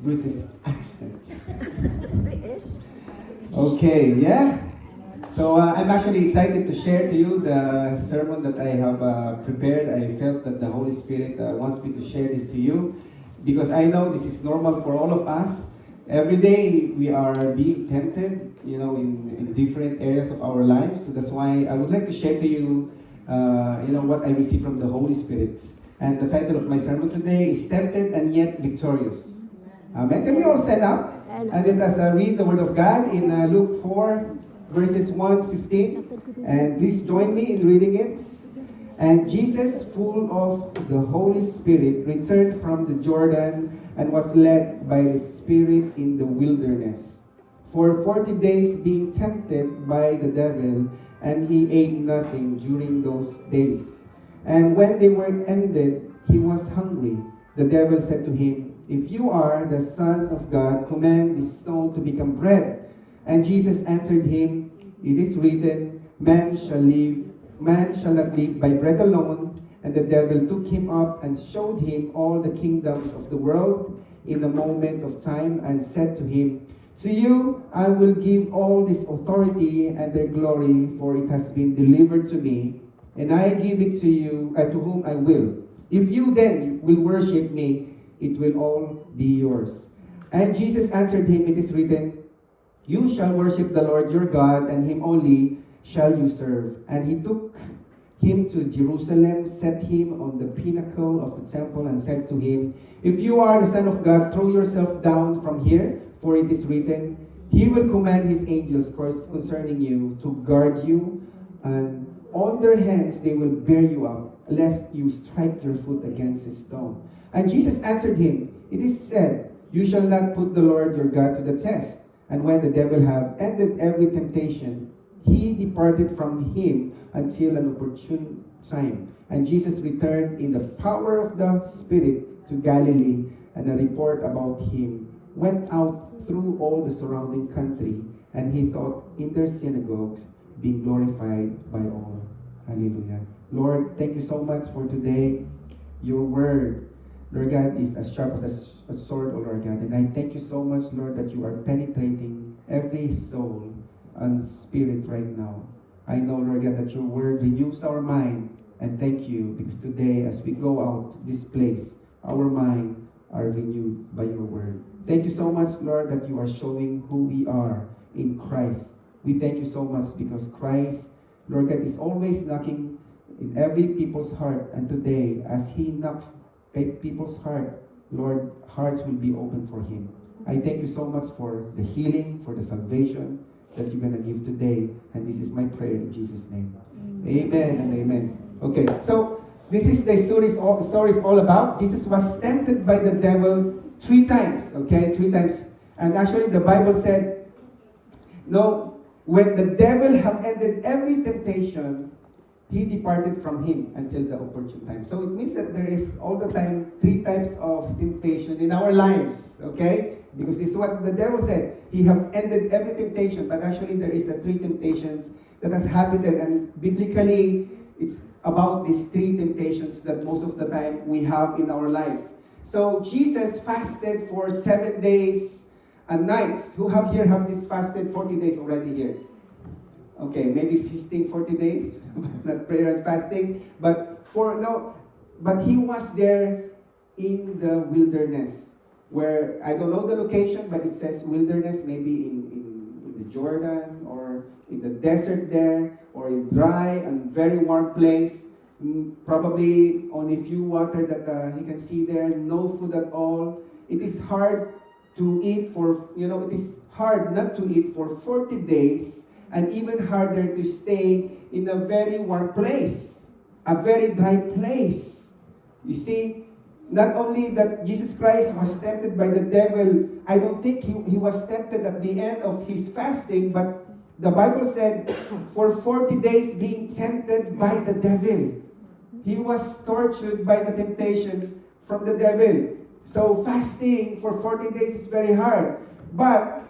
British accent. British. Okay, yeah. So I'm actually excited to share to you the sermon that I have prepared. I felt that the Holy Spirit wants me to share this to you because I know this is normal for all of us. Every day we are being tempted, in different areas of our lives. So that's why I would like to share to you, what I received from the Holy Spirit. And the title of my sermon today is Tempted and Yet Victorious. Amen. Can we all stand up? And let us read the Word of God in Luke 4, verses 1-15. And please join me in reading it. And Jesus, full of the Holy Spirit, returned from the Jordan and was led by the Spirit in the wilderness, for 40 days being tempted by the devil, and he ate nothing during those days. And when they were ended, he was hungry. The devil said to him, "If you are the Son of God, command this stone to become bread." And Jesus answered him, "It is written, man shall not live by bread alone." And the devil took him up and showed him all the kingdoms of the world in a moment of time, and said to him, "To you I will give all this authority and their glory, for it has been delivered to me, and I give it to you, to whom I will. If you then will worship me, it will all be yours." And Jesus answered him, "It is written, you shall worship the Lord your God, and him only shall you serve." And he took him to Jerusalem, set him on the pinnacle of the temple, and said to him, "If you are the Son of God, throw yourself down from here, for it is written, he will command his angels concerning you to guard you, and on their hands they will bear you up, lest you strike your foot against a stone." And Jesus answered him, "It is said, you shall not put the Lord your God to the test." And when the devil had ended every temptation, he departed from him until an opportune time. And Jesus returned in the power of the Spirit to Galilee, and a report about him went out through all the surrounding country, and he taught in their synagogues, being glorified by all. Hallelujah. Lord, thank you so much for today. Your word, Lord God, is as sharp as a sword, oh Lord God. And I thank you so much, Lord, that you are penetrating every soul and spirit right now. I know, Lord God, that your word renews our mind. And thank you, because today, as we go out this place, our mind are renewed by your word. Thank you so much, Lord, that you are showing who we are in Christ. We thank you so much because Christ, Lord God, is always knocking in every people's heart. And today, as he knocks people's heart, Lord, hearts will be open for him. I thank you so much for the healing, for the salvation that you're going to give today. And this is my prayer in Jesus' name. Amen and amen. Okay, so this is the story is all about. Jesus was tempted by the devil 3 times. Okay, 3 times. And actually the Bible said, no, when the devil had ended every temptation, he departed from him until the opportune time. So it means that there is all the time 3 types of temptation in our lives. Okay? Because this is what the devil said. He have ended every temptation, but actually there is 3 temptations that has happened there. And biblically, it's about these 3 temptations that most of the time we have in our life. So Jesus fasted for 7 days and nights. Who have this fasted 40 days already here? Okay, maybe feasting 40 days, not prayer and fasting. But he was there in the wilderness, where I don't know the location, but it says wilderness, maybe in the Jordan or in the desert there, or in dry and very warm place. Probably only few water that he can see there, no food at all. It is hard to eat it is hard not to eat for 40 days, and even harder to stay in a very warm place, a very dry place. You see, not only that Jesus Christ was tempted by the devil, I don't think he was tempted at the end of his fasting, but the Bible said, for 40 days being tempted by the devil. He was tortured by the temptation from the devil. So fasting for 40 days is very hard. But,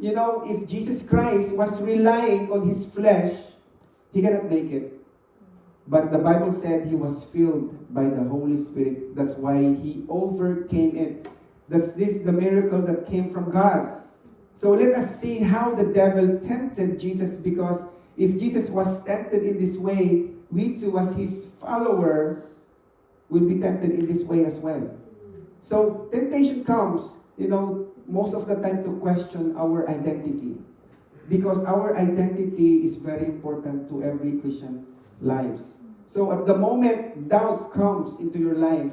if Jesus Christ was relying on his flesh, he cannot make it. But the Bible said he was filled by the Holy Spirit. That's why he overcame it. That's the miracle that came from God. So let us see how the devil tempted Jesus, because if Jesus was tempted in this way, we too as his follower will be tempted in this way as well. So temptation comes, most of the time to question our identity. Because our identity is very important to every Christian lives. So at the moment doubts comes into your life,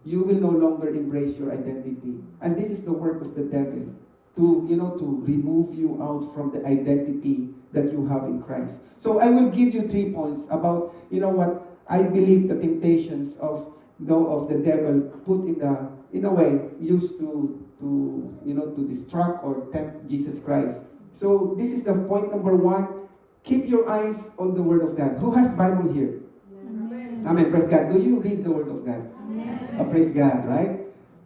you will no longer embrace your identity. And this is the work of the devil, to remove you out from the identity that you have in Christ. So I will give you 3 points about, what I believe the temptations of the devil put in a way used to distract or tempt Jesus Christ. So this is the point number 1. Keep your eyes on the Word of God. Who has Bible here? Amen. Praise God. Do you read the Word of God? Praise God, right?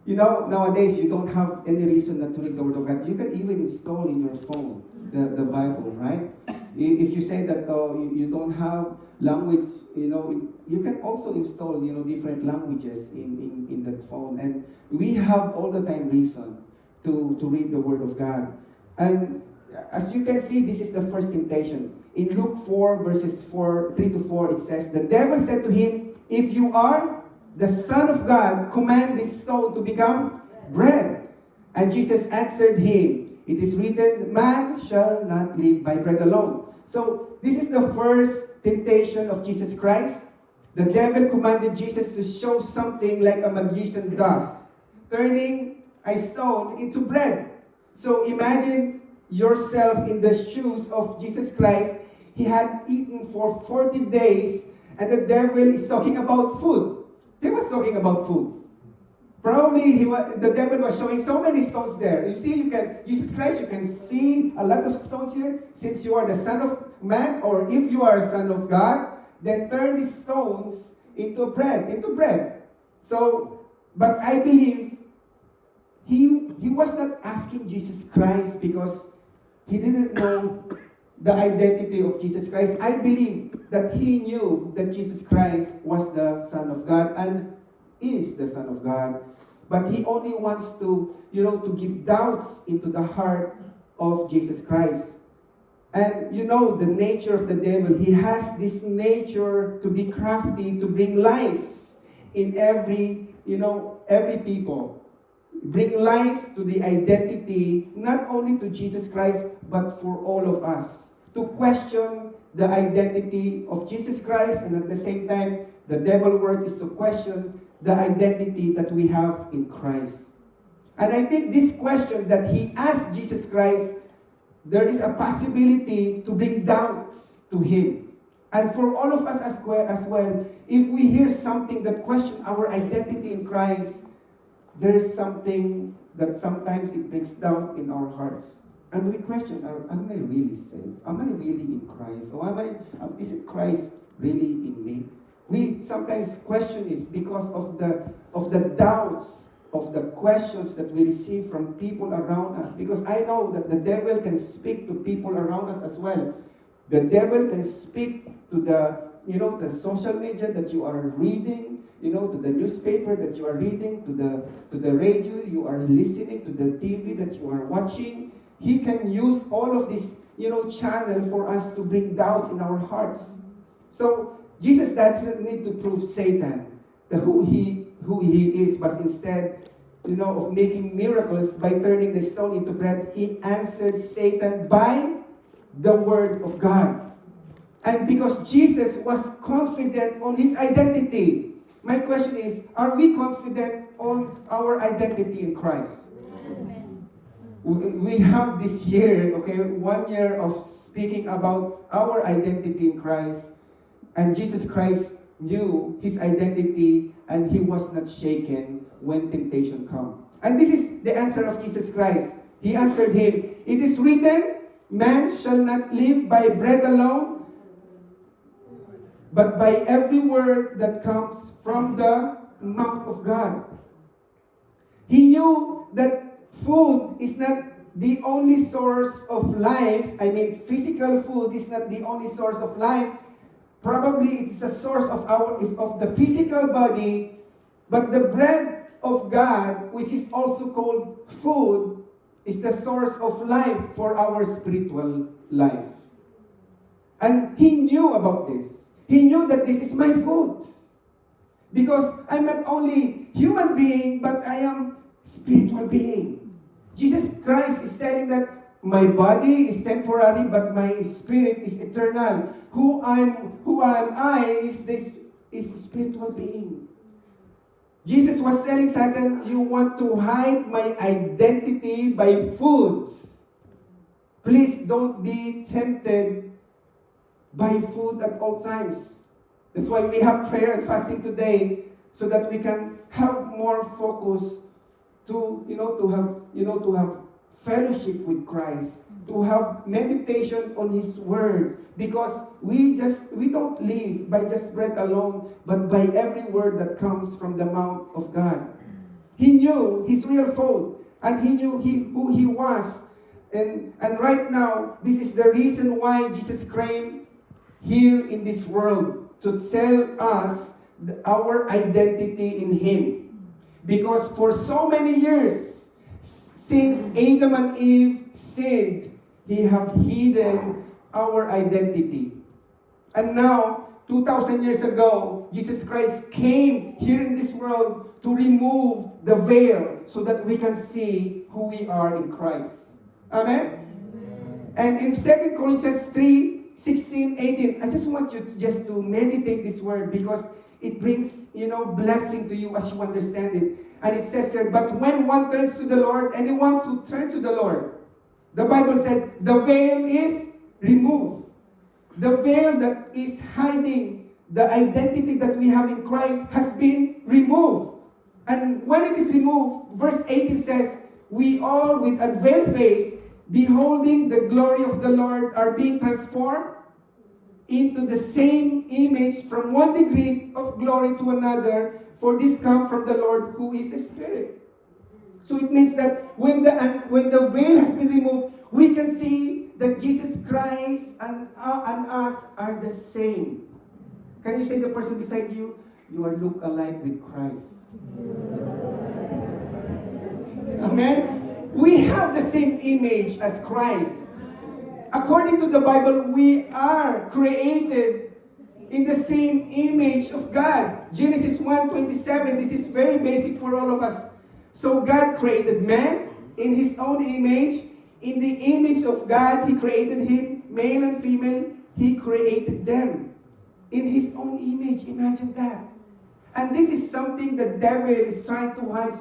Nowadays you don't have any reason not to read the Word of God. You can even install in your phone the Bible, right? If you say that you don't have language, you can also install, different languages in that phone. And we have all the time reason to read the Word of God. And as you can see, this is the first temptation. In Luke 4, verses 3 to 4, it says, "The devil said to him, 'If you are the Son of God, command this stone to become bread.' And Jesus answered him, 'It is written, man shall not live by bread alone.'" So this is the first temptation of Jesus Christ. The devil commanded Jesus to show something like a magician does, turning a stone into bread. So imagine yourself in the shoes of Jesus Christ. He had eaten for 40 days, and the devil is talking about food. He was talking about food. Probably the devil was showing so many stones there. You see, Jesus Christ, you can see a lot of stones here. Since you are the Son of Man, or if you are a Son of God, then turn these stones into bread. So, but I believe he was not asking Jesus Christ because he didn't know the identity of Jesus Christ. I believe that he knew that Jesus Christ was the Son of God and is the Son of God. But he only wants to give doubts into the heart of Jesus Christ. And the nature of the devil, he has this nature to be crafty, to bring lies in every people. Bring lies to the identity, not only to Jesus Christ, but for all of us. To question the identity of Jesus Christ, and at the same time, the devil's work is to question the identity that we have in Christ. And I think this question that he asked Jesus Christ, there is a possibility to bring doubts to him. And for all of us as well, if we hear something that questions our identity in Christ, there is something that sometimes it brings doubt in our hearts. And we question, am I really saved? Am I really in Christ? Or is it Christ really in me? We sometimes question this because of the doubts, of the questions that we receive from people around us. Because I know that the devil can speak to people around us as well. The devil can speak to the social media that you are reading, to the newspaper that you are reading, to the radio you are listening, to the TV that you are watching. He can use all of this, channel for us to bring doubts in our hearts. So Jesus doesn't need to prove Satan who he is, but instead, of making miracles by turning the stone into bread, he answered Satan by the Word of God. And because Jesus was confident on his identity, my question is, are we confident on our identity in Christ? Amen. We have this year, 1 year of speaking about our identity in Christ. And Jesus Christ knew his identity, and he was not shaken when temptation came. And this is the answer of Jesus Christ. He answered him, "It is written, man shall not live by bread alone, but by every word that comes from the mouth of God." He knew that food is not the only source of life. Physical food is not the only source of life. Probably it is a source of the physical body, but the bread of God, which is also called food, is the source of life for our spiritual life. And he knew about this. He knew that this is my food. Because I'm not only human being, but I am spiritual being. Jesus Christ is telling that my body is temporary, but my spirit is eternal. Who am I is spiritual being. Jesus was telling Satan, you want to hide my identity by foods. Please don't be tempted by food at all times. That's why we have prayer and fasting today, so that we can have more focus to have fellowship with Christ, to have meditation on His Word, because we don't live by just bread alone, but by every word that comes from the mouth of God. He knew his real food, and he knew who he was, and right now, this is the reason why Jesus came here in this world, to tell us our identity in Him. Because for so many years, since Adam and Eve sinned, He have hidden our identity. And now, 2,000 years ago, Jesus Christ came here in this world to remove the veil so that we can see who we are in Christ. Amen? And in 2 Corinthians 3:16-18, I just want you to meditate this word, because it brings, blessing to you as you understand it. And it says here, but when one turns to the Lord, and the ones who turn to the Lord, the Bible said, the veil is removed. The veil that is hiding the identity that we have in Christ has been removed. And when it is removed, verse 18 says, we all with unveiled face, beholding the glory of the Lord, are being transformed into the same image from one degree of glory to another, for this comes from the Lord who is the Spirit. So it means that when the veil has been removed, we can see that Jesus Christ and us are the same. Can you say to the person beside you, you are look alike with Christ? Amen? We have the same image as Christ. According to the Bible, we are created in the same image of God. Genesis 1:27, this is very basic for all of us. So God created man in His own image. In the image of God, He created him, male and female, He created them. In His own image, imagine that. And this is something the devil is trying to hide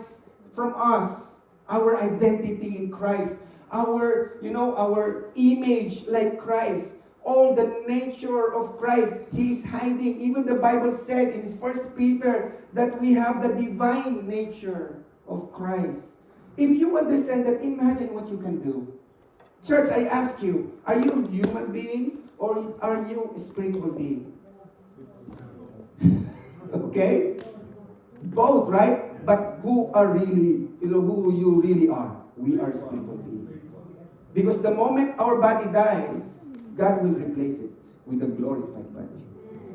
from us. Our identity in Christ. Our image like Christ. All the nature of Christ, He is hiding. Even the Bible said in 1 Peter that we have the divine nature of Christ. If you understand that, imagine what you can do. Church, I ask you, are you a human being or are you a spiritual being? Okay? Both, right? But who are really, who you really are? We are spiritual beings. Because the moment our body dies, God will replace it with a glorified body.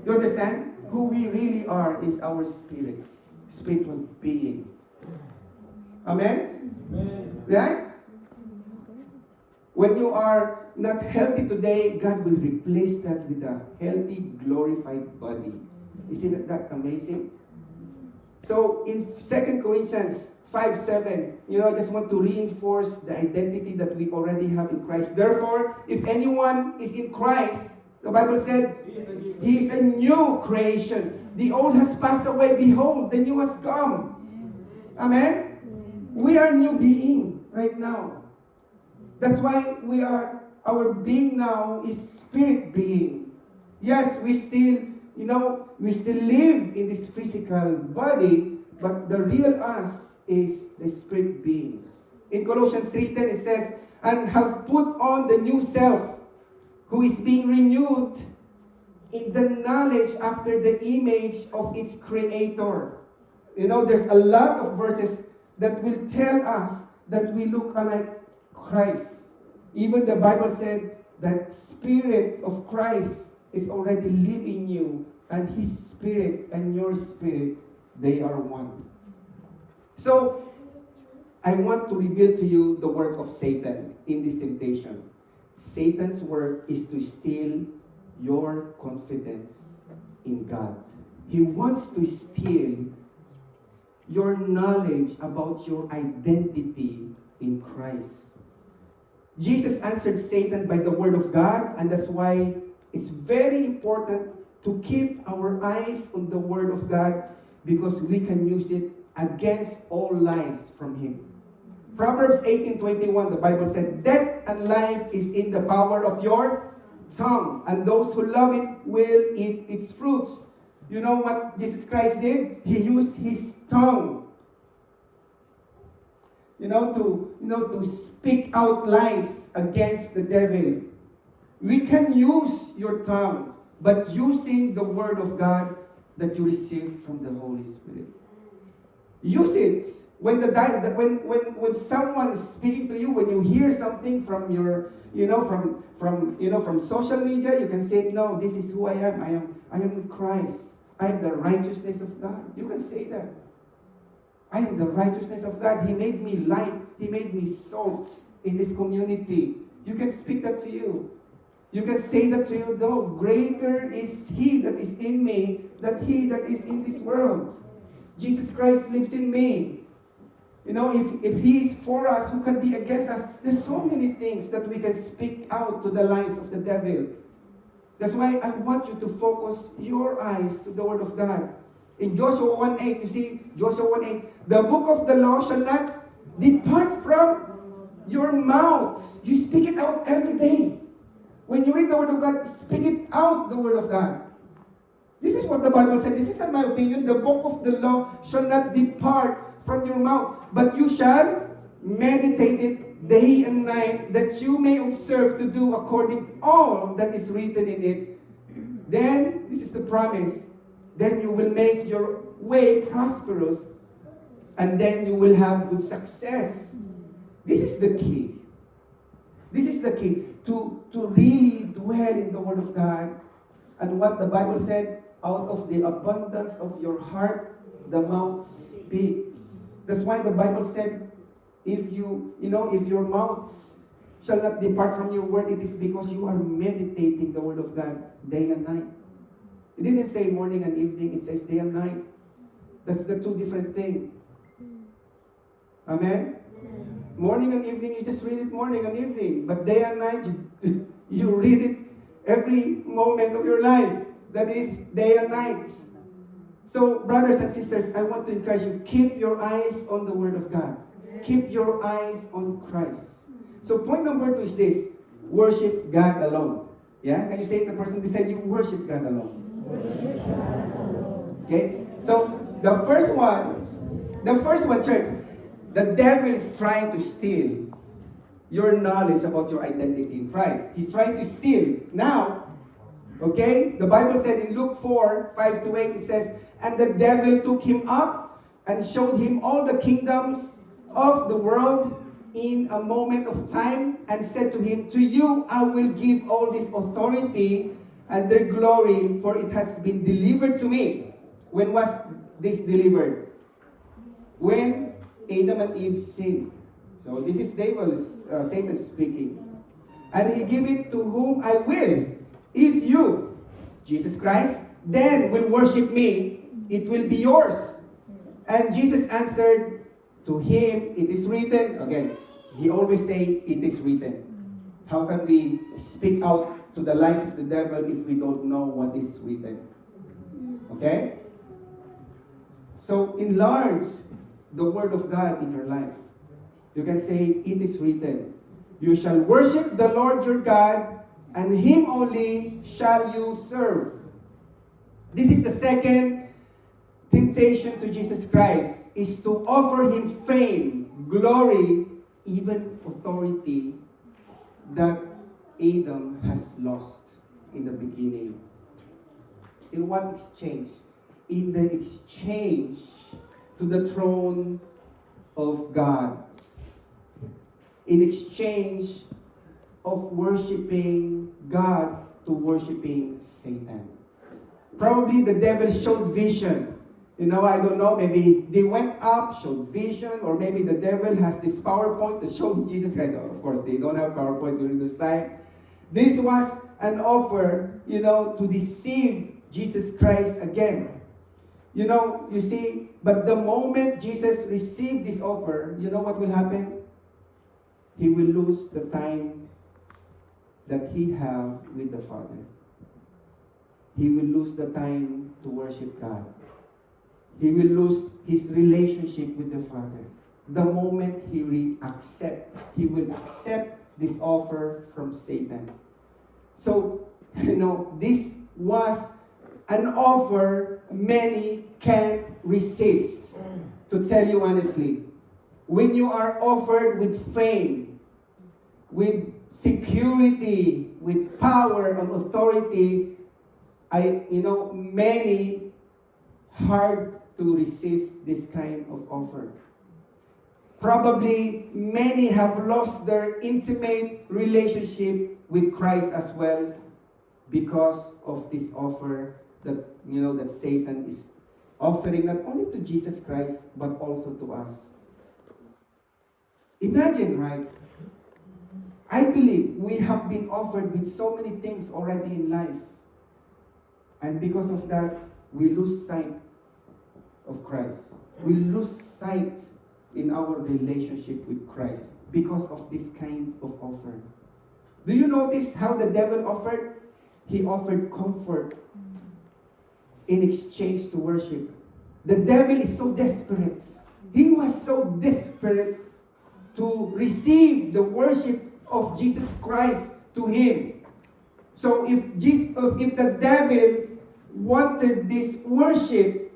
You understand? Who we really are is our spirit, spiritual being. Amen? Amen. Right? When you are not healthy today, God will replace that with a healthy, glorified body. Isn't that amazing? So in 2 Corinthians 5:7, I just want to reinforce the identity that we already have in Christ. Therefore, if anyone is in Christ, the Bible said, he is a new creation. The old has passed away. Behold, the new has come. Amen? We are new being right now. That's why our being now is spirit being. Yes, we still live in this physical body, but the real us is the spirit being. In Colossians 3:10 it says, and have put on the new self, who is being renewed in the knowledge after the image of its creator. There's a lot of verses that will tell us that we look alike Christ. Even the Bible said that Spirit of Christ is already living in you, and His Spirit and your spirit, they are one. So, I want to reveal to you the work of Satan in this temptation. Satan's work is to steal your confidence in God. He wants to steal your knowledge about your identity in Christ. Jesus answered Satan by the word of God, and that's why it's very important to keep our eyes on the word of God, because we can use it against all lies from him. Proverbs 18:21, the Bible said, "Death and life is in the power of your tongue, and those who love it will eat its fruits." You know what Jesus Christ did? He used his tongue, to speak out lies against the devil. We can use your tongue, but using the word of God that you receive from the Holy Spirit. Use it. When someone is speaking to you, when you hear something from your, from social media, you can say, "No, this is who I am. I am in Christ. I am the righteousness of God." You can say that. I am the righteousness of God. He made me light. He made me salt in this community. You can speak that to you. You can say that to you, though, greater is He that is in me than he that is in this world. Jesus Christ lives in me. If He is for us, who can be against us? There's so many things that we can speak out to the lies of the devil. That's why I want you to focus your eyes to the Word of God. In Joshua 1:8, you see, Joshua 1:8, "The book of the law shall not depart from your mouth." You speak it out every day. When you read the Word of God, speak it out, the Word of God. This is what the Bible said. This is not my opinion. "The book of the law shall not depart from your mouth, but you shall meditate it day and night, that you may observe to do according to all that is written in it. Then," this is the promise, "then you will make your way prosperous, and then you will have good success." This is the key. This is the key. To really dwell in the Word of God. And what the Bible said, out of the abundance of your heart, the mouth speaks. That's why the Bible said, if your mouth shall not depart from your word, it is because you are meditating the Word of God day and night. It didn't say morning and evening, it says day and night. That's the two different things. Amen? Morning and evening, you just read it morning and evening. But day and night, you read it every moment of your life. That is day and night. So, brothers and sisters, I want to encourage you, keep your eyes on the Word of God. Keep your eyes on Christ. So, point number 2 is this: worship God alone. Yeah? Can you say to the person beside you, worship God alone? Worship God alone. Okay? So, the first one, church, the devil is trying to steal your knowledge about your identity in Christ. He's trying to steal. Now, okay, the Bible said in Luke 4:5-8, it says, "And the devil took him up and showed him all the kingdoms of the world in a moment of time, and said to him, 'To you I will give all this authority and their glory, for it has been delivered to me.'" When was this delivered? When Adam and Eve sinned. So this is Satan speaking. "And he give it to whom I will. If you," Jesus Christ, "then will worship me, it will be yours." And Jesus answered to him, "It is written." Again, he always say, "It is written." How can we speak out to the lies of the devil if we don't know what is written? Okay? So enlarge the Word of God in your life. You can say, "It is written, you shall worship the Lord your God, and Him only shall you serve." This is the second temptation to Jesus Christ, is to offer Him fame, glory, even authority that Adam has lost in the beginning. In what exchange? In the exchange to the throne of God. In exchange of worshiping God to worshiping Satan. Probably the devil showed vision. I don't know, maybe they went up, showed vision, or maybe the devil has this PowerPoint to show Jesus Christ. Of course, they don't have PowerPoint during this time. This was an offer, to deceive Jesus Christ again. You see, but the moment Jesus received this offer, you know what will happen? He will lose the time that he have with the Father. He will lose the time to worship God. He will lose his relationship with the Father. The moment he will accept this offer from Satan. So, this was an offer many can't resist. To tell you honestly, when you are offered with fame, with security, with power and authority, many hard to resist this kind of offer. Probably many have lost their intimate relationship with Christ as well because of this offer that that Satan is offering not only to Jesus Christ but also to us. Imagine, right? I believe we have been offered with so many things already in life. And because of that, we lose sight of Christ. We lose sight in our relationship with Christ because of this kind of offer. Do you notice how the devil offered? He offered comfort in exchange to worship. The devil is so desperate. He was so desperate to receive the worship of Jesus Christ to him. So if the devil wanted this worship,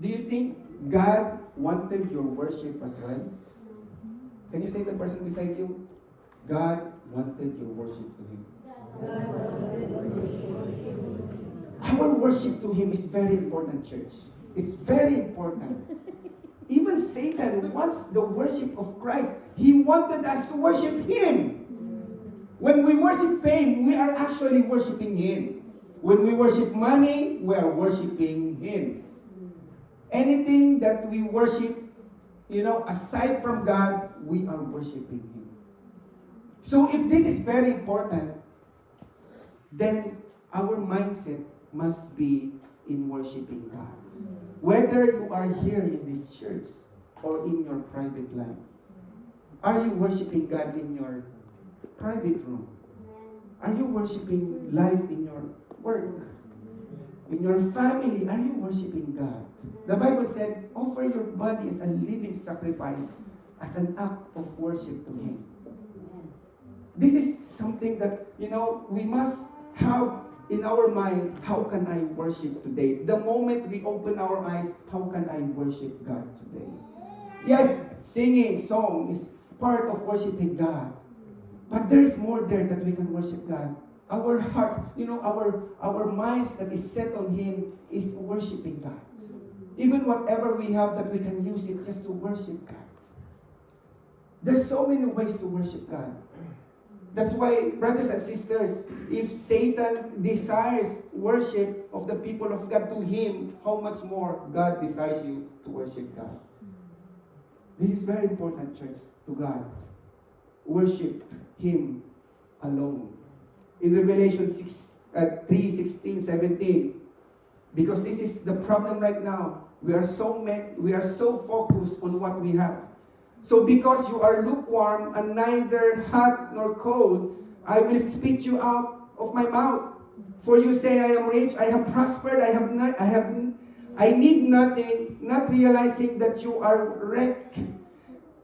do you think God wanted your worship as well? Can you say to the person beside you, God wanted your worship to him? Our worship to him is very important, church. It's very important. Even Satan wants the worship of Christ. He wanted us to worship him. When we worship fame, we are actually worshiping him. When we worship money, we are worshiping him. Anything that we worship, aside from God, we are worshiping him. So if this is very important, then our mindset must be in worshiping God. Whether you are here in this church or in your private life, are you worshiping God in your private room? Are you worshiping life in your work? In your family, are you worshiping God? The Bible said, offer your body as a living sacrifice, as an act of worship to him. This is something that, we must have in our mind. How can I worship today? The moment we open our eyes, how can I worship God today? Yes, singing song is part of worshiping God. But there's more there that we can worship God. Our hearts, our minds that is set on him is worshiping God. Even whatever we have, that we can use it just to worship God. There's so many ways to worship God. That's why, brothers and sisters, if Satan desires worship of the people of God to him, how much more God desires you to worship God. This is very important, church, to God. Worship him alone. In Revelation 3:16-17, because this is the problem right now. We are so focused on what we have. So because you are lukewarm and neither hot nor cold, I will spit you out of my mouth. For you say, I am rich, I have prospered, I need nothing, not realizing that you are wrecked,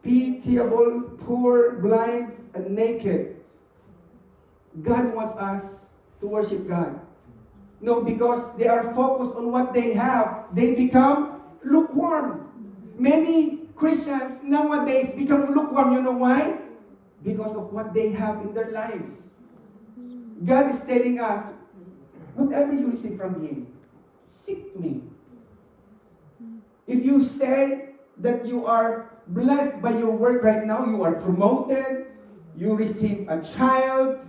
pitiable, poor, blind, and naked. God wants us to worship God. No, because they are focused on what they have, they become lukewarm. Many Christians nowadays become lukewarm. You know why? Because of what they have in their lives. God is telling us, whatever you receive from him, seek me. If you say that you are blessed by your work right now, you are promoted, you receive a child,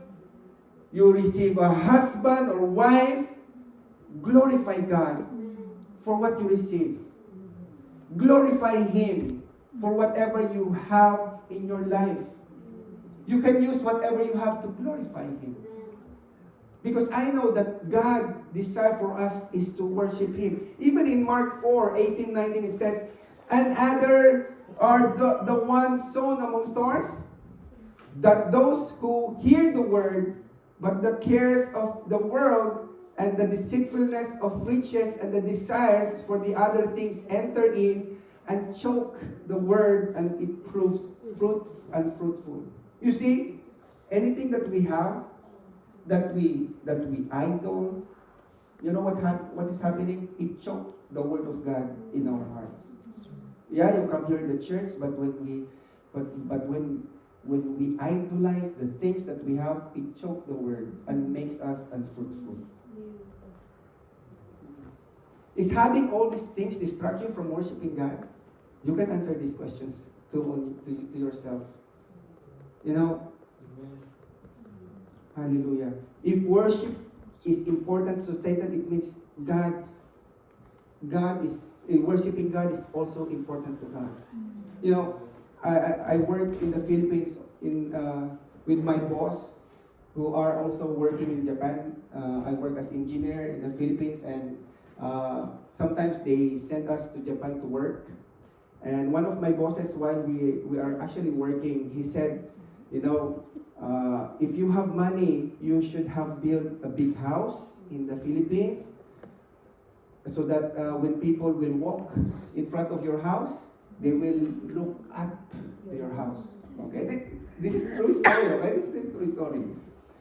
you receive a husband or wife, glorify God for what you receive. Glorify Him for whatever you have in your life. You can use whatever you have to glorify Him. Because I know that God desire for us is to worship Him. Even in Mark 4:18-19 it says, and other are the ones sown among thorns, that those who hear the word, but the cares of the world and the deceitfulness of riches and the desires for the other things enter in and choke the word, and it proves unfruitful. You see, anything that we have, that we idol, you know what is happening? It choked the word of God in our hearts. Yeah, you come here in the church, but when we idolize the things that we have, it chokes the word and makes us unfruitful. Is having all these things distract you from worshiping God? You can answer these questions to yourself. You know, hallelujah. If worship is important to Satan, it means worshiping God is also important to God. You know, I work in the Philippines with my boss, who are also working in Japan. I work as engineer in the Philippines, and sometimes they send us to Japan to work. And one of my bosses, while we are actually working, he said, you know, if you have money, you should have built a big house in the Philippines, so that when people will walk in front of your house, they will look up to your house. Okay, this is true story. Okay, this is true story.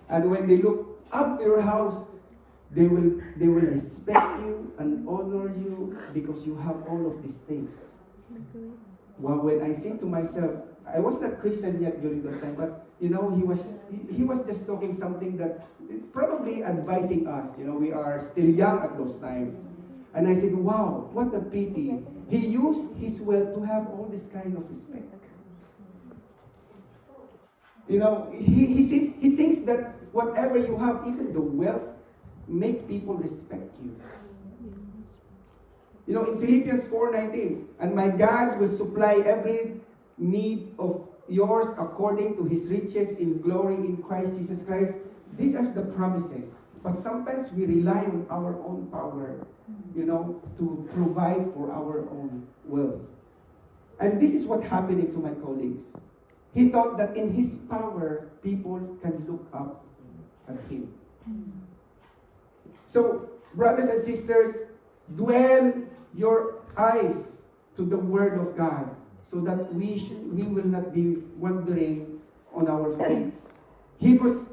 And when they look up to your house, they will respect you and honor you because you have all of these things. Well, when I think to myself, I was not Christian yet during that time, but you know, he was just talking something that probably advising us. You know, we are still young at those times. And I said, wow, what a pity. He used his wealth to have all this kind of respect. You know, he thinks that whatever you have, even the wealth, make people respect you. You know, in Philippians 4:19, and my God will supply every need of yours according to His riches in glory in Christ Jesus Christ. These are the promises. But sometimes we rely on our own power, you know, to provide for our own wealth. And this is what happening to my colleagues. He thought that in his power, people can look up at him. So, brothers and sisters, dwell your eyes to the Word of God, so that we will not be wandering on our faith. Hebrews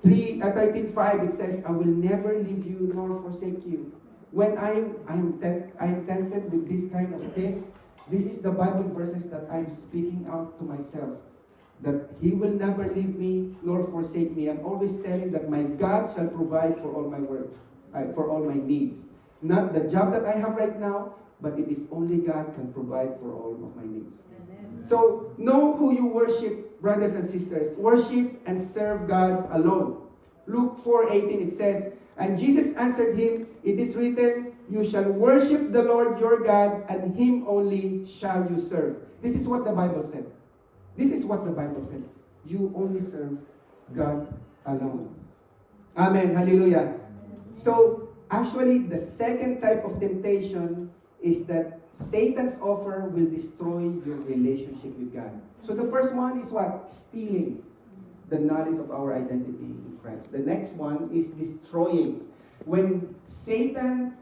13:5, it says, I will never leave you nor forsake you. When I am tempted with this kind of things, this is the Bible verses that I'm speaking out to myself. That He will never leave me nor forsake me. I'm always telling that my God shall provide for all my works, for all my needs. Not the job that I have right now, but it is only God can provide for all of my needs. Amen. So, know who you worship, brothers and sisters. Worship and serve God alone. Luke 4:18, it says, and Jesus answered him, it is written, you shall worship the Lord your God, and Him only shall you serve. This is what the Bible said. This is what the Bible said. You only serve God alone. Amen. Hallelujah. So, actually, the second type of temptation is that Satan's offer will destroy your relationship with God. So the first one is what? Stealing the knowledge of our identity in Christ. The next one is destroying. When Satan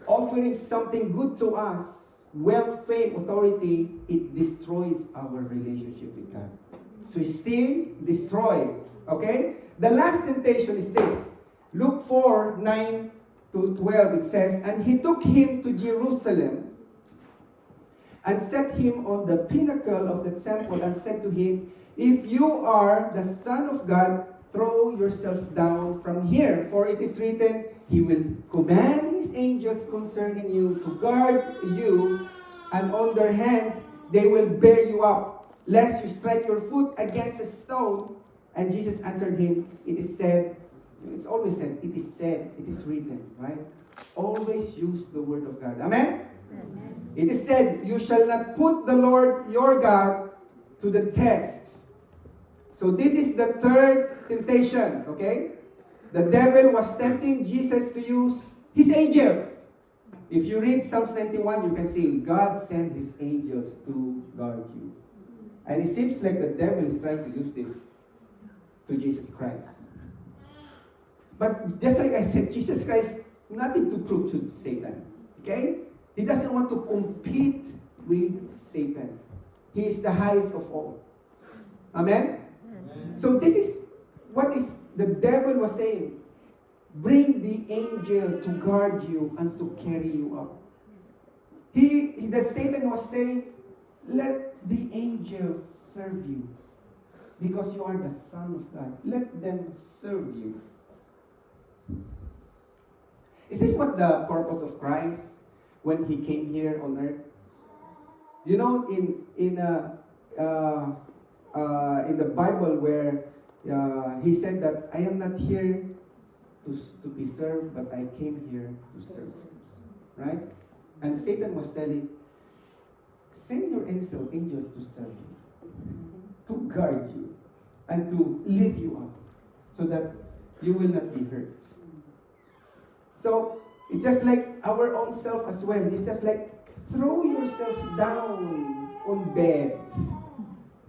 offering something good to us, wealth, fame, authority, it destroys our relationship with God. So steal, destroy. Okay? The last temptation is this. Luke 4:9-12, it says, and he took him to Jerusalem and set him on the pinnacle of the temple and said to him, if you are the Son of God, throw yourself down from here. For it is written, He will command His angels concerning you to guard you, and on their hands they will bear you up, lest you strike your foot against a stone. And Jesus answered him, it is said, It's always said, it is written, right? Always use the word of God. Amen? Amen. It is said, you shall not put the Lord your God to the test. So this is the third temptation, okay? The devil was tempting Jesus to use his angels. If you read Psalms 91, you can see God sent his angels to guard you. And it seems like the devil is trying to use this to Jesus Christ. But just like I said, Jesus Christ, nothing to prove to Satan. Okay? He doesn't want to compete with Satan. He is the highest of all. Amen? Amen. So this is what is the devil was saying. Bring the angel to guard you and to carry you up. The Satan was saying, let the angels serve you. Because you are the Son of God. Let them serve you. Is this what the purpose of Christ when he came here on earth? You know, in the Bible where he said that I am not here to be served, but I came here to serve. Right? And Satan was telling, send your angels to serve you, to guard you, and to lift you up, so that you will not be hurt. So, it's just like our own self as well. It's just like, throw yourself down on bed,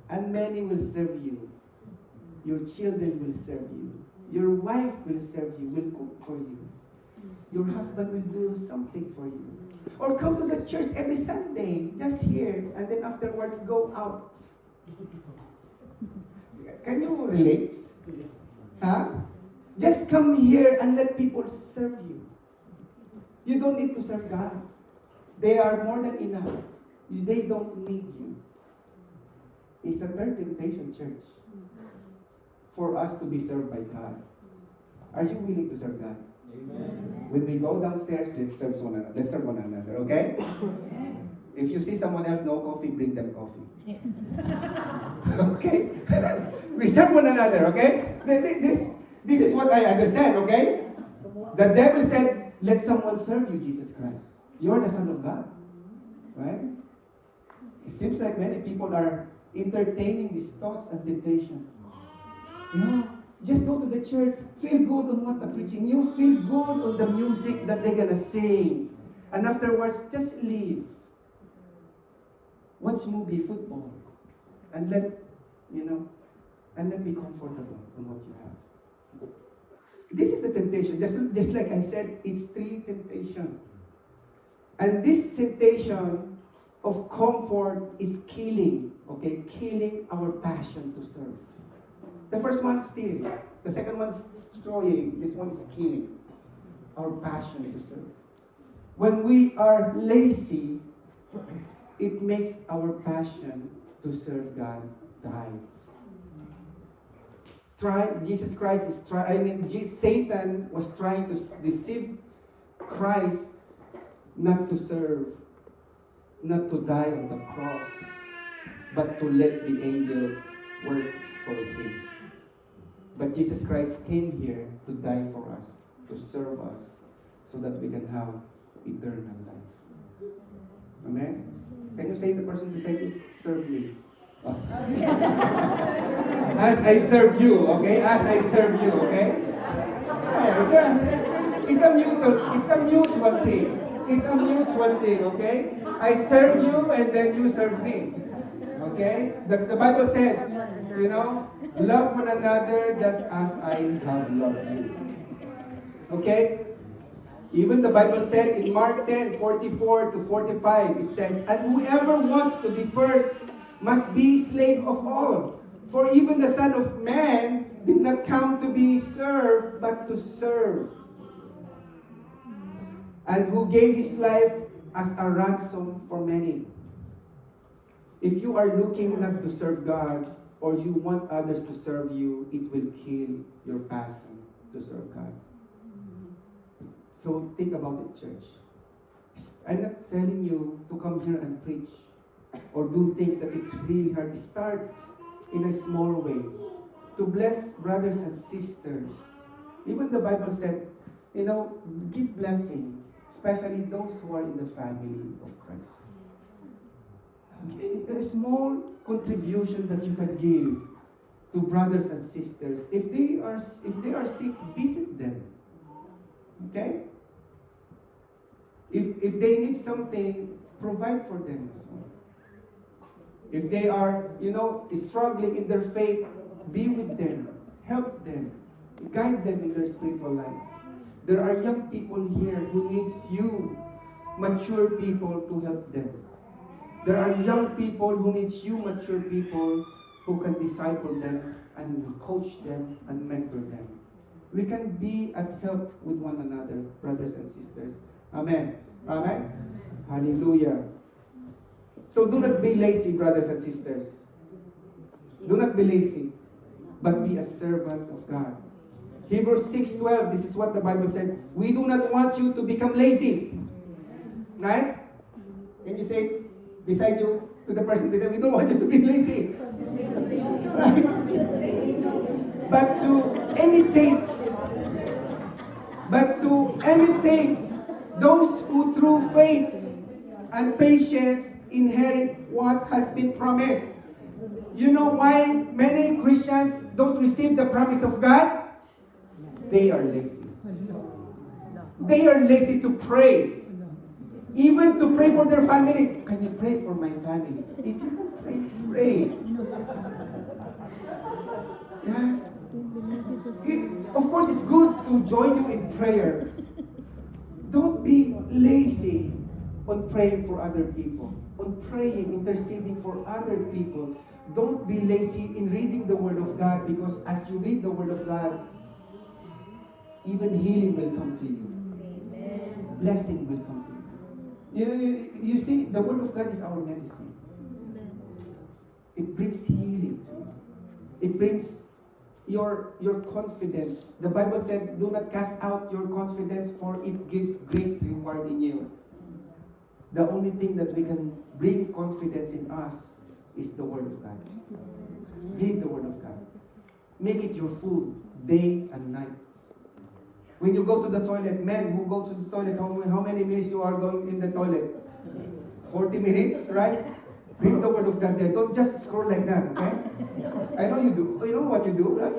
and many will serve you. Your children will serve you. Your wife will serve you, will cook for you. Your husband will do something for you. Or come to the church every Sunday, just here, and then afterwards go out. Can you relate? Huh? Just come here and let people serve you. You don't need to serve God. They are more than enough. They don't need you. It's a third temptation, church, for us to be served by God. Are you willing to serve God? Amen. When we go downstairs, let's serve one another, okay? If you see someone else no coffee, bring them coffee. Okay? We serve one another, okay? This is what I understand, okay? The devil said, let someone serve you, Jesus Christ. You're the Son of God. Right? It seems like many people are entertaining these thoughts and temptation. You know, just go to the church, feel good on what the preaching. You feel good on the music that they're gonna sing. And afterwards, just leave. Watch movie, football. And let be comfortable on what you have. This is the temptation. Just like I said, it's three temptations. And this temptation of comfort is killing our passion to serve. The first one is stealing. The second one is destroying. This one is killing our passion to serve. When we are lazy, it makes our passion to serve God die. Satan was trying to deceive Christ not to serve, not to die on the cross, but to let the angels work for him. But Jesus Christ came here to die for us, to serve us, so that we can have eternal life. Amen? Can you say to the person beside you, serve me? As I serve you, okay? As I serve you, okay? Yeah, it's a mutual thing. It's a mutual thing, okay? I serve you and then you serve me. Okay? That's the Bible said, love one another just as I have loved you. Okay? Even the Bible said in Mark 10:44-45, it says, and whoever wants to be first must be slave of all. For even the Son of Man did not come to be served, but to serve. And who gave his life as a ransom for many. If you are looking not to serve God, or you want others to serve you, it will kill your passion to serve God. So think about it, church. I'm not telling you to come here and preach or do things that is really hard. Start in a small way to bless brothers and sisters Even the Bible said, give blessing, especially those who are in the family of Christ. A small contribution that you can give to brothers and sisters. If they are sick, visit them. Okay? If they need something, provide for them as well. If they are, struggling in their faith, be with them, help them, guide them in their spiritual life. There are young people here who needs you, mature people, to help them. There are young people who needs you, mature people, who can disciple them and coach them and mentor them. We can be at help with one another, brothers and sisters. Amen. Amen. Hallelujah. So do not be lazy, brothers and sisters. Do not be lazy, but be a servant of God. Hebrews 6:12, this is what the Bible said. We do not want you to become lazy. Right? Can you say beside you, to the person beside, we don't want you to be lazy. Right? But to imitate those who through faith and patience inherit what has been promised. You know why many Christians don't receive the promise of God? They are lazy. They are lazy to pray. Even to pray for their family. Can you pray for my family? If you can pray, pray. Yeah? Of course, it's good to join you in prayer. Don't be lazy on praying for other people. On praying, interceding for other people. Don't be lazy in reading the Word of God, because as you read the Word of God, even healing will come to you. Amen. Blessing will come to you. You see, the Word of God is our medicine. It brings healing to you. It brings your confidence. The Bible said, do not cast out your confidence, for it gives great reward in you. The only thing that we can bring confidence in us is the Word of God. Read the Word of God. Make it your food, day and night. When you go to the toilet, men who go to the toilet, how many minutes you are going in the toilet? 40 minutes, right? Read the Word of God there. Don't just scroll like that, okay? I know you do. You know what you do, right?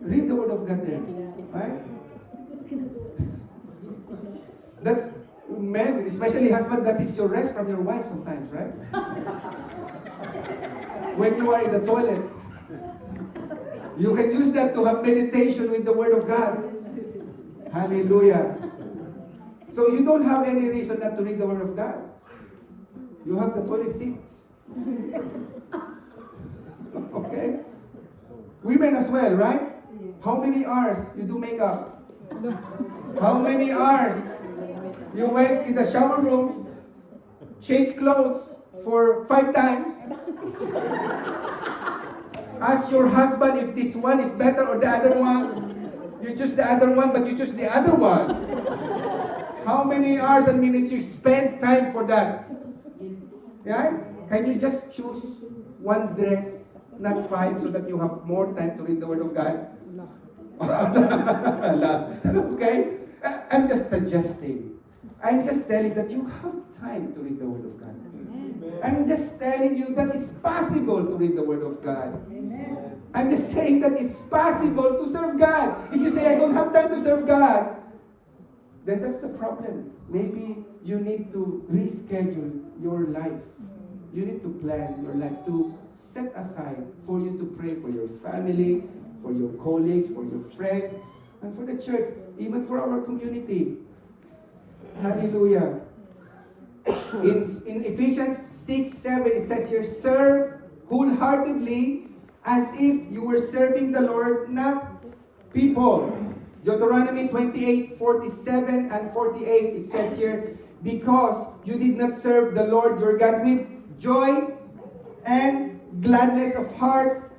Read the Word of God there, right? That's, men, especially husband, that is your rest from your wife sometimes, right? When you are in the toilet, you can use that to have meditation with the Word of God. Hallelujah. So you don't have any reason not to read the Word of God. You have the toilet seat. Okay? Women as well, right? How many hours you do makeup? How many hours you went in the shower room, changed clothes for 5 times? Ask your husband if this one is better or the other one. You choose the other one, but you choose the other one. How many hours and minutes you spend time for that? Yeah? Can you just choose one dress, not 5, so that you have more time to read the Word of God? Okay? I'm just suggesting. I'm just telling that you have time to read the Word of God. I'm just telling you that it's possible to read the Word of God. I'm just saying that it's possible to serve God. If you say, I don't have time to serve God, then that's the problem. Maybe you need to reschedule your life. You need to plan your life to set aside for you to pray for your family, for your colleagues, for your friends, and for the church, even for our community. Hallelujah. In Ephesians 6:7, it says here, serve wholeheartedly as if you were serving the Lord, not people. Deuteronomy 28:47 and 48, it says here, because you did not serve the Lord your God with joy and gladness of heart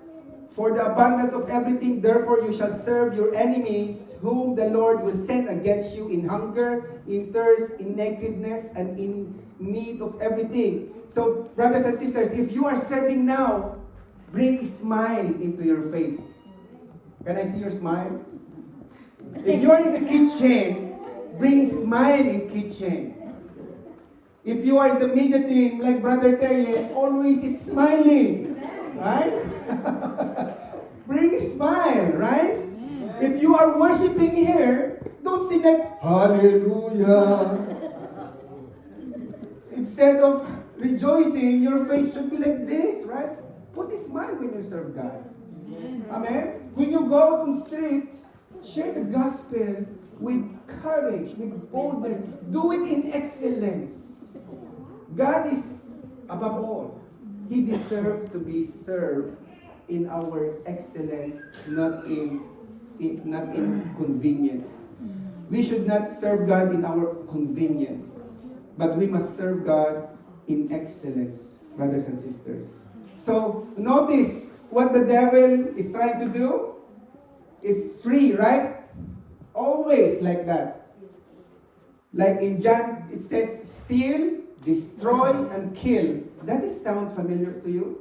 for the abundance of everything, therefore you shall serve your enemies, whom the Lord will send against you in hunger, in thirst, in nakedness, and in need of everything. So, brothers and sisters, if you are serving now, bring a smile into your face. Can I see your smile? If you are in the kitchen, bring smile in kitchen. If you are in the media team, like Brother Terry, always is smiling. Right? Bring smile, right? If you are worshiping here, don't sing like, Hallelujah. Instead of rejoicing, your face should be like this, right? Put a smile when you serve God. Amen? When you go out on the street, share the gospel with courage, with boldness. Do it in excellence. God is above all. He deserves to be served in our excellence, not in convenience. We should not serve God in our convenience, but we must serve God in excellence, brothers and sisters. So, notice what the devil is trying to do. It's free, right? Always like that. Like in John, it says, steal, destroy, and kill. That sounds familiar to you?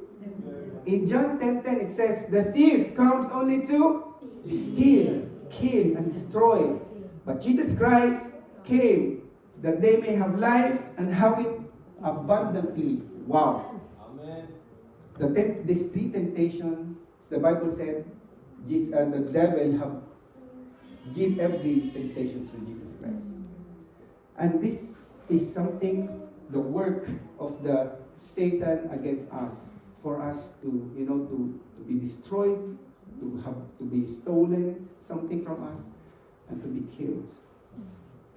In John 10:10, it says, the thief comes only to steal, kill, and destroy. But Jesus Christ came that they may have life and have it abundantly. Wow. Amen. These three temptations, the Bible said, the devil have give every temptation to Jesus Christ. And this is something, the work of the Satan against us, for us to, to be destroyed, to be stolen something from us, and to be killed.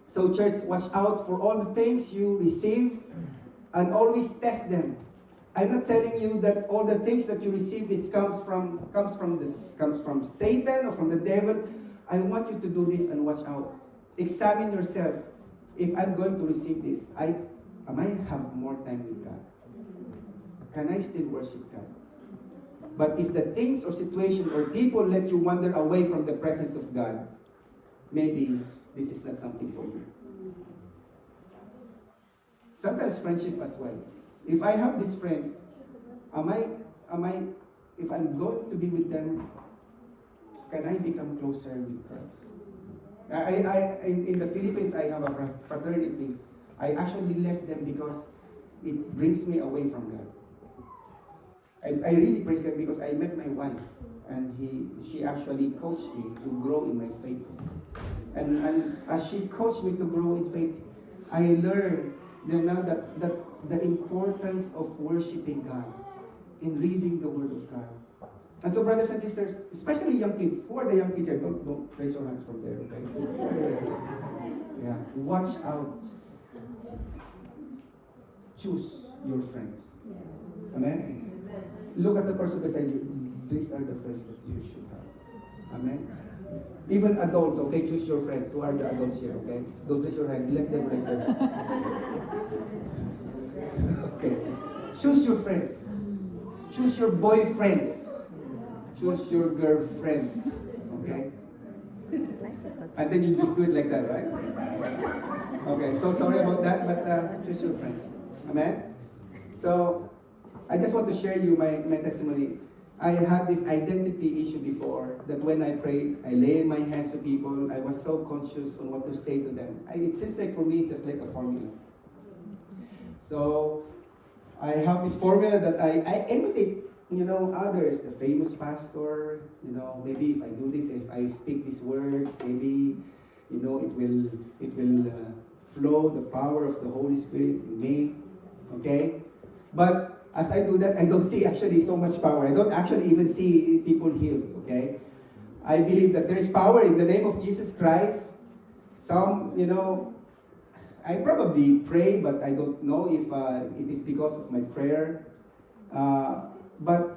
So church, watch out for all the things you receive and always test them. I'm not telling you that all the things that you receive comes from Satan or from the devil. I want you to do this and watch out. Examine yourself. If I'm going to receive this, am I have more time with God? Can I still worship God? But if the things or situation or people let you wander away from the presence of God, maybe this is not something for you. Sometimes friendship as well. If I have these friends, if I'm going to be with them, can I become closer with Christ? In the Philippines, I have a fraternity. I actually left them because it brings me away from God. I really praise God because I met my wife, and she actually coached me to grow in my faith. And as she coached me to grow in faith, I learned that the importance of worshiping God, in reading the Word of God. And so, brothers and sisters, especially young kids, who are the young kids here? Don't raise your hands from there, okay? Who are the young kids? Yeah, watch out. Choose your friends. Amen? Look at the person beside you. These are the friends that you should have. Amen? Even adults, okay? Choose your friends. Who are the adults here, okay? Don't raise your hand. Let them raise their hands. Okay. Choose your friends. Choose your boyfriends. Choose your girlfriends. Okay? And then you just do it like that, right? Okay, so sorry about that, but choose your friend. Amen? So, I just want to share you my testimony. I had this identity issue before, that when I prayed, I lay my hands to people, I was so conscious on what to say to them. It seems like for me, it's just like a formula. So, I have this formula that I imitate, others, the famous pastor, maybe if I do this, if I speak these words, maybe, it will flow the power of the Holy Spirit in me, okay? But as I do that, I don't see actually so much power. I don't actually even see people healed, okay? I believe that there is power in the name of Jesus Christ. Some, I probably pray, but I don't know if it is because of my prayer. But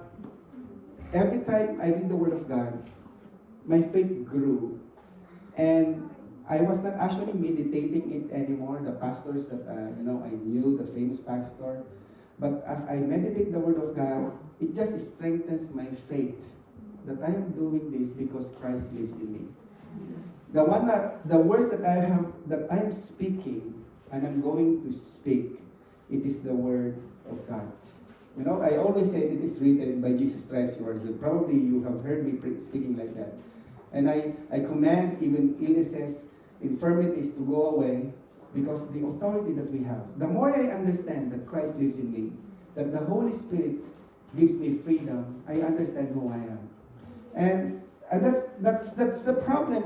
every time I read the Word of God, my faith grew. And I was not actually meditating it anymore, the pastors that, I knew, the famous pastor. But as I meditate the Word of God, it just strengthens my faith that I am doing this because Christ lives in me. The words that I am speaking, and I'm going to speak, it is the Word of God. I always say it is written, by Jesus' stripes you are healed. Probably you have heard me speaking like that. And I command even illnesses, infirmities to go away because the authority that we have. The more I understand that Christ lives in me, that the Holy Spirit gives me freedom, I understand who I am. And that's the problem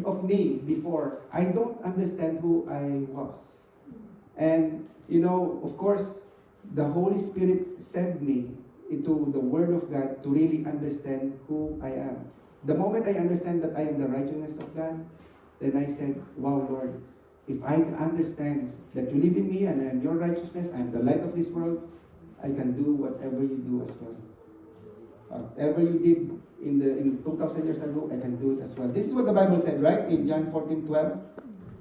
of me before. I don't understand who I was. And of course, the Holy Spirit sent me into the Word of God to really understand who I am. The moment I understand that I am the righteousness of God, then I said, wow, Lord, if I understand that you live in me and I am your righteousness, I am the light of this world, I can do whatever you do as well. Whatever you did in 2,000 years ago, I can do it as well. This is what the Bible said, right? In John 14:12,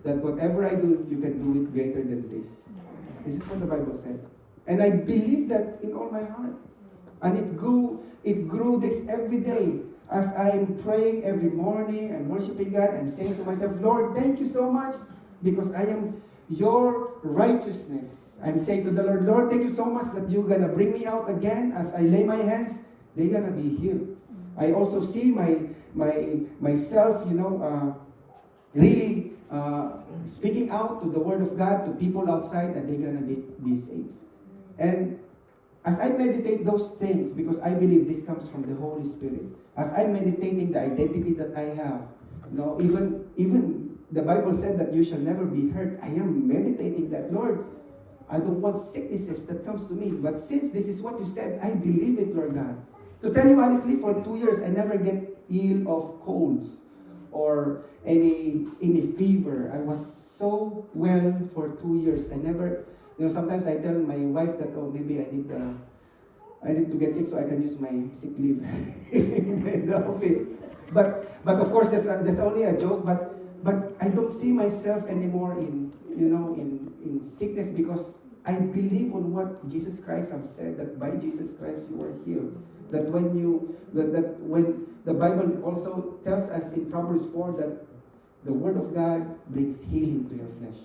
that whatever I do, you can do it greater than this. This is what the Bible said. And I believe that in all my heart. And it grew this every day. As I'm praying every morning and worshiping God, I'm saying to myself, Lord, thank you so much because I am your righteousness. I'm saying to the Lord, Lord, thank you so much that you're going to bring me out again. As I lay my hands, they're going to be healed. I also see myself, really speaking out to the Word of God to people outside, and they're going to be saved. And as I meditate those things, because I believe this comes from the Holy Spirit, as I'm meditating the identity that I have, even the Bible said that you shall never be hurt. I am meditating that, Lord, I don't want sicknesses that comes to me. But since this is what you said, I believe it, Lord God. To tell you honestly, for 2 years, I never get ill of colds or any fever. I was so well for 2 years. I never, sometimes I tell my wife that, oh, maybe I need to get sick so I can use my sick leave in the office. But of course, that's only a joke. But I don't see myself anymore in sickness because I believe on what Jesus Christ have said, that by Jesus' stripes you are healed. That when the Bible also tells us in Proverbs 4 that the Word of God brings healing to your flesh.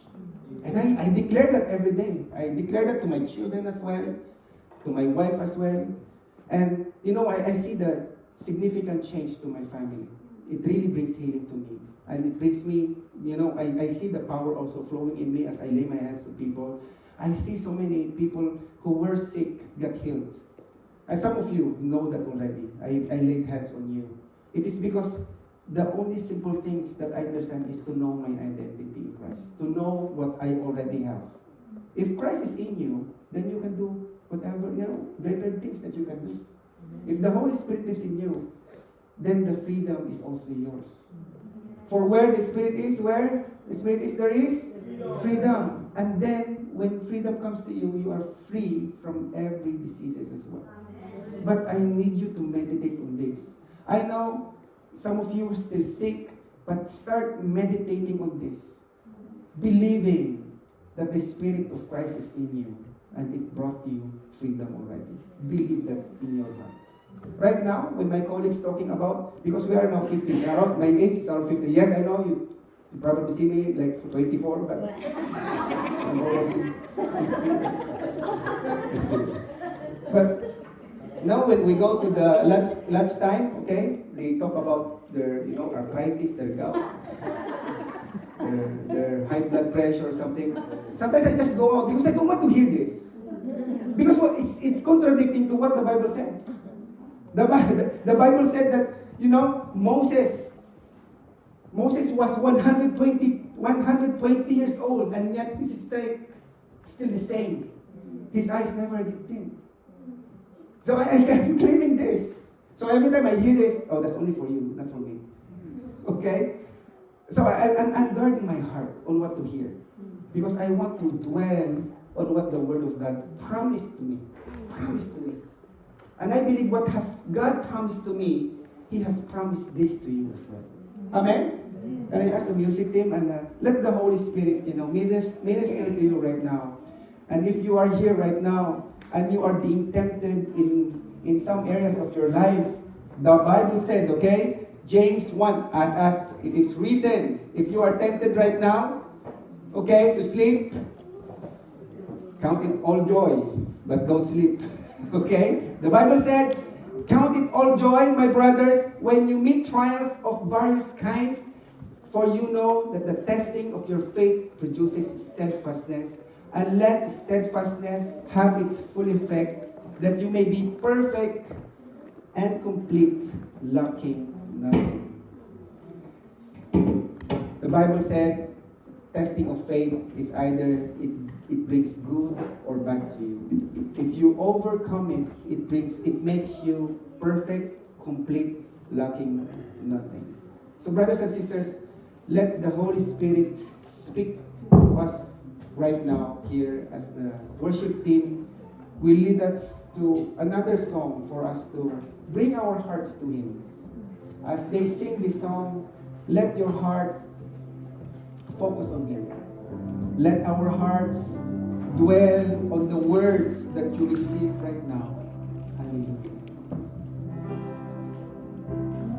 And I declare that every day. I declare that to my children as well, to my wife as well. And I see the significant change to my family. It really brings healing to me. And it brings me, I see the power also flowing in me as I lay my hands to people. I see so many people who were sick get healed. And some of you know that already. I laid hands on you. It is because the only simple things that I understand is to know my identity in Christ. To know what I already have. If Christ is in you, then you can do whatever, greater things that you can do. If the Holy Spirit lives in you, then the freedom is also yours. For where the Spirit is, there is freedom. And then, when freedom comes to you, you are free from every diseases as well. But I need you to meditate on this. I know some of you are still sick, but start meditating on this. Believing that the Spirit of Christ is in you, and it brought you freedom already. Believe that in your heart. Right now, when my colleagues talking about, because we are now 50, my age is around 50. Yes, I know you probably see me like 24, but I'm already 50. But now when we go to the lunch time, okay, they talk about their arthritis, their gout, their high blood pressure or something. Sometimes I just go out because I don't want to hear this. Because it's contradicting to what the Bible said. The Bible said that, Moses was 120 years old, and yet his strength still the same. His eyes never did dim. So I'm claiming this. So every time I hear this, oh, that's only for you, not for me. Okay? So I'm guarding my heart on what to hear. Because I want to dwell on what the Word of God promised to me. Promised to me. And I believe what has God promised to me, He has promised this to you as well. Amen? And I ask the music team, and let the Holy Spirit, minister to you right now. And if you are here right now, and you are being tempted in some areas of your life, the Bible said, okay, James 1, as it is written, if you are tempted right now, okay, to sleep, count it all joy, but don't sleep. Okay? The Bible said, Count it all joy, my brothers, when you meet trials of various kinds, for you know that the testing of your faith produces steadfastness. And let steadfastness have its full effect, that you may be perfect and complete, lacking nothing. The Bible said, testing of faith is either it brings good or bad to you. If you overcome it, it makes you perfect, complete, lacking nothing. So brothers and sisters, let the Holy Spirit speak to us right now here as the worship team will lead us to another song for us to bring our hearts to Him. As they sing this song, let your heart focus on Him. Let our hearts dwell on the words that you receive right now. Hallelujah.